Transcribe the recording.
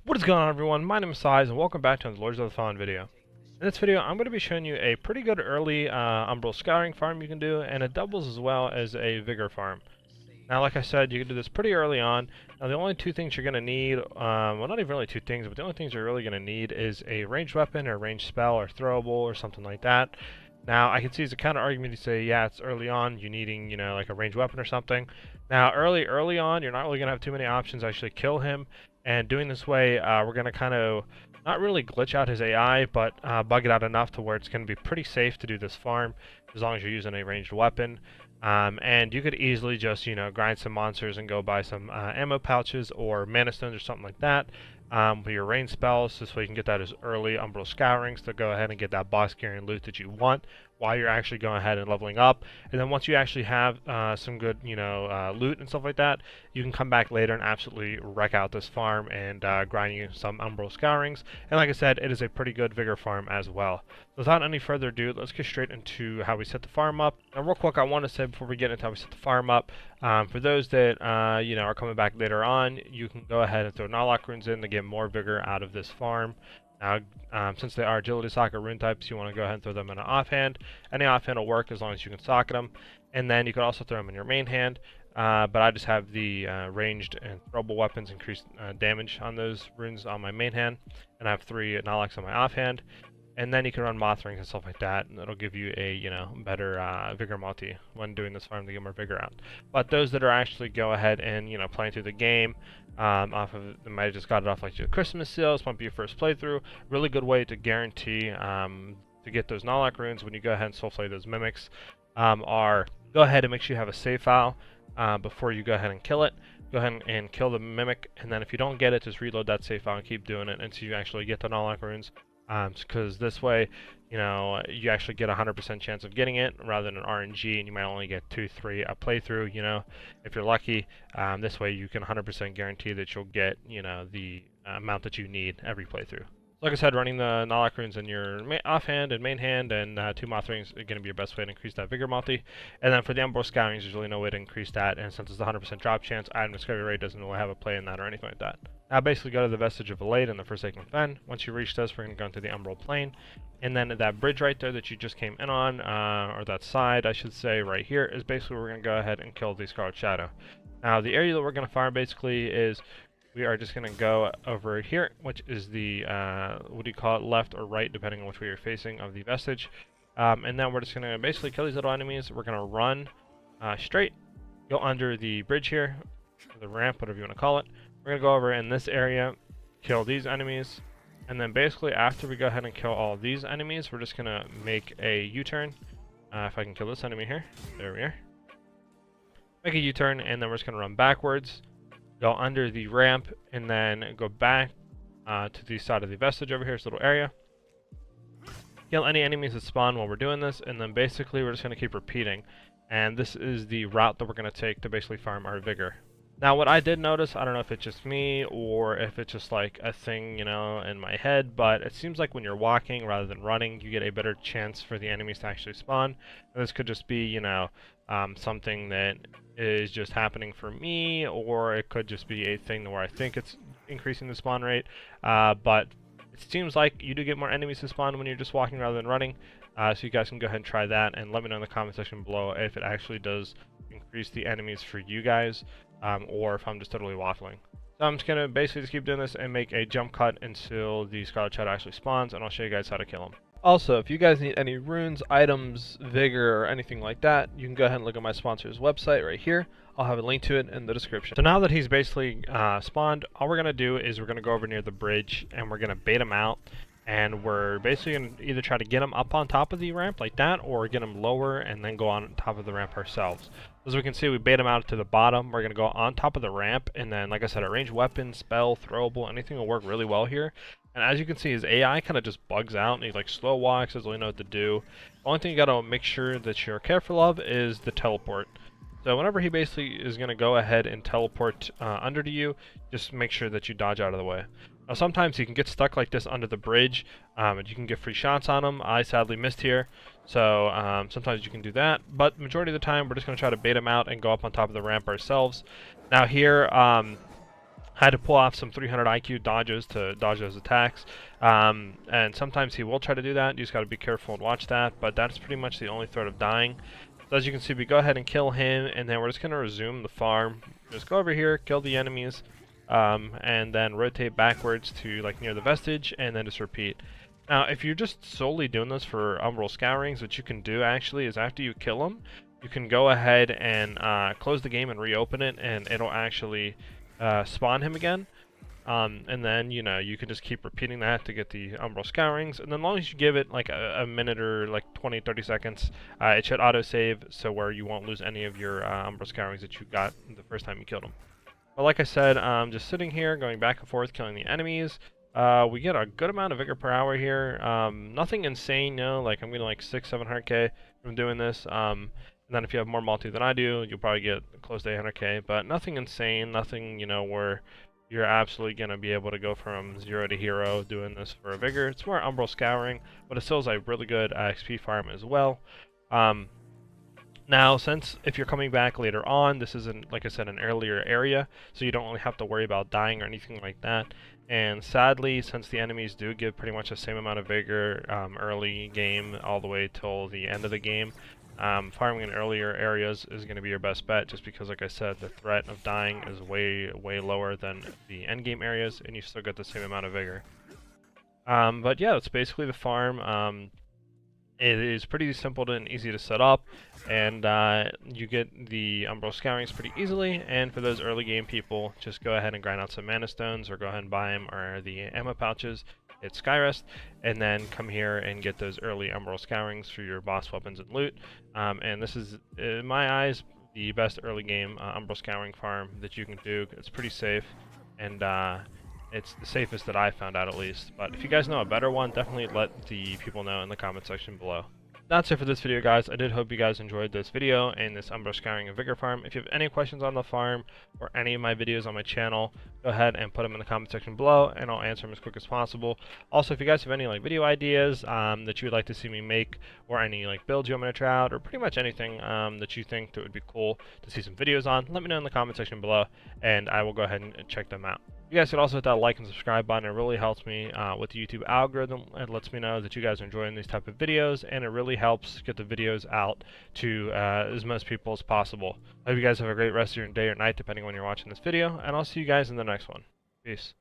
What is going on, everyone? My name is Size and welcome back to the Lords of the Fallen video. In this video I'm going to be showing you a pretty good early umbral scouring farm you can do, and it doubles as well as a vigor farm. Now, like I said, you can do this pretty early on. Now the only two things you're going to need, well, not even really two things, but the only things you're really going to need is a ranged weapon or ranged spell or throwable or something like that. Now I can see as a counter argument to say, yeah, it's early on, you needing, like a ranged weapon or something. Now early on, you're not really going to have too many options. Actually kill him, and doing this way, we're going to kind of not really glitch out his AI, but bug it out enough to where it's going to be pretty safe to do this farm as long as you're using a ranged weapon. And you could easily just, grind some monsters and go buy some ammo pouches or mana stones or something like that. With your rain spells, this way you can get that as early umbral scourings to go ahead and get that boss gear and loot that you want while you're actually going ahead and leveling up. And then once you actually have some good, loot and stuff like that, you can come back later and absolutely wreck out this farm and grind you some umbral scourings. And like I said, it is a pretty good vigor farm as well. So without any further ado, let's get straight into how we set the farm up. Now, real quick, I want to say before we get into how we set the farm up, for those that are coming back later on, you can go ahead and throw Nalok runes in to get more vigor out of this farm. Now, since they are agility socket rune types, you want to go ahead and throw them in an offhand. Any offhand will work as long as you can socket them. And then you can also throw them in your main hand. But I just have the ranged and throwable weapons increase damage on those runes on my main hand. And I have 3 Naloks on my offhand. And then you can run moth rings and stuff like that, and it'll give you a better vigor multi when doing this farm to get more vigor out. But those that are actually go ahead and playing through the game off of, they might have just got it off like your Christmas sales, might be your first playthrough. Really good way to guarantee to get those Nalok runes when you go ahead and soul flay those mimics. Are go ahead and make sure you have a save file before you go ahead and kill it. Go ahead and kill the mimic, and then if you don't get it, just reload that save file and keep doing it until you actually get the Nalok runes. Because this way, you actually get a 100% chance of getting it rather than an RNG, and you might only get 2-3 a playthrough, if you're lucky. This way you can 100% guarantee that you'll get, the amount that you need every playthrough. Like I said, running the Nalok runes in your offhand and main hand and 2 moth rings are going to be your best way to increase that vigor multi. And then for the umbral scourings, there's really no way to increase that, and since it's a 100% drop chance, item discovery rate doesn't really have a play in that or anything like that. Now basically go to the Vestige of Alade in the Forsaken Fen. Once you reach this, we're going to go into the Umbral Plane. And then that bridge right there that you just came in on, or that side I should say right here, is basically where we're going to go ahead and kill the Scarlet Shadow. Now the area that we're going to farm basically is, we are just going to go over here, which is the, left or right, depending on which way you're facing of the Vestige. And then we're just going to basically kill these little enemies. We're going to run straight, go under the bridge here, or the ramp, whatever you want to call it. We're going to go over in this area, kill these enemies, and then basically after we go ahead and kill all these enemies, we're just going to make a U-turn. If I can kill this enemy here, there we are. Make a U-turn, and then we're just going to run backwards, go under the ramp, and then go back to the side of the Vestige over here, this little area. Kill any enemies that spawn while we're doing this, and then basically we're just going to keep repeating. And this is the route that we're going to take to basically farm our vigor. Now what I did notice, I don't know if it's just me or if it's just like a thing, in my head, but it seems like when you're walking rather than running, you get a better chance for the enemies to actually spawn. And this could just be, something that is just happening for me, or it could just be a thing where I think it's increasing the spawn rate. But it seems like you do get more enemies to spawn when you're just walking rather than running. So you guys can go ahead and try that, and let me know in the comment section below if it actually does increase the enemies for you guys. Or if I'm just totally waffling. So I'm just going to basically just keep doing this and make a jump cut until the Scarlet Shadow actually spawns, and I'll show you guys how to kill him. Also, if you guys need any runes, items, vigor, or anything like that, you can go ahead and look at my sponsor's website right here. I'll have a link to it in the description. So now that he's basically spawned, all we're going to do is we're going to go over near the bridge, and we're going to bait him out. And we're basically going to either try to get him up on top of the ramp like that, or get him lower and then go on top of the ramp ourselves. As we can see, we bait him out to the bottom. We're going to go on top of the ramp, and then, like I said, a ranged weapon, spell, throwable, anything will work really well here. And as you can see, his AI kind of just bugs out, and he like slow walks, doesn't really know what to do. The only thing you got to make sure that you're careful of is the teleport. So whenever he basically is going to go ahead and teleport under to you, just make sure that you dodge out of the way. Now sometimes you can get stuck like this under the bridge, and you can get free shots on him. I sadly missed here, so sometimes you can do that. But majority of the time, we're just going to try to bait him out and go up on top of the ramp ourselves. Now here, had to pull off some 300 IQ dodges to dodge those attacks, and sometimes he will try to do that. You just got to be careful and watch that, but that's pretty much the only threat of dying. So as you can see, we go ahead and kill him, and then we're just going to resume the farm. Just go over here, kill the enemies, and then rotate backwards to like near the vestige, and then just repeat. Now, if you're just solely doing this for umbral scourings, what you can do actually is after you kill them, you can go ahead and close the game and reopen it, and it'll actually spawn him again. And then, you know, you can just keep repeating that to get the umbral scourings. And then as long as you give it like a minute or like 20-30 seconds, it should autosave, so where you won't lose any of your umbral scourings that you got the first time you killed them. But like I said, just sitting here, going back and forth, killing the enemies. We get a good amount of vigor per hour here. Nothing insane, you know, like I'm getting like 600-700k from doing this. And then if you have more multi than I do, you'll probably get close to 800k, but nothing insane, nothing, you know, where you're absolutely going to be able to go from 0 to hero doing this for a vigor. It's more umbral scouring, but it still is a really good XP farm as well. Now, since if you're coming back later on, this isn't, like I said, an earlier area, so you don't really have to worry about dying or anything like that. And sadly, since the enemies do give pretty much the same amount of vigor early game all the way till the end of the game, farming in earlier areas is going to be your best bet, just because, like I said, the threat of dying is way lower than the end game areas, and you still get the same amount of vigor. But yeah, that's basically the farm. It is pretty simple and easy to set up, and you get the umbral scourings pretty easily. And for those early game people, just go ahead and grind out some mana stones, or go ahead and buy them, or the ammo pouches. It's Skyrest, and then come here and get those early umbral scourings for your boss weapons and loot. And this is, in my eyes, the best early game umbral scouring farm that you can do. It's pretty safe, and it's the safest that I've found out, at least. But if you guys know a better one, definitely let the people know in the comment section below. That's it for this video, guys. I did hope you guys enjoyed this video and this umbral scouring and vigor farm. If you have any questions on the farm or any of my videos on my channel, go ahead and put them in the comment section below, and I'll answer them as quick as possible. Also, if you guys have any like video ideas that you would like to see me make, or any like builds you want me to try out, or pretty much anything that you think that would be cool to see some videos on, let me know in the comment section below, and I will go ahead and check them out. You guys could also hit that like and subscribe button. It really helps me with the YouTube algorithm. It lets me know that you guys are enjoying these type of videos, and it really helps get the videos out to as most people as possible. I hope you guys have a great rest of your day or night, depending on when you're watching this video, and I'll see you guys in the next one. Peace.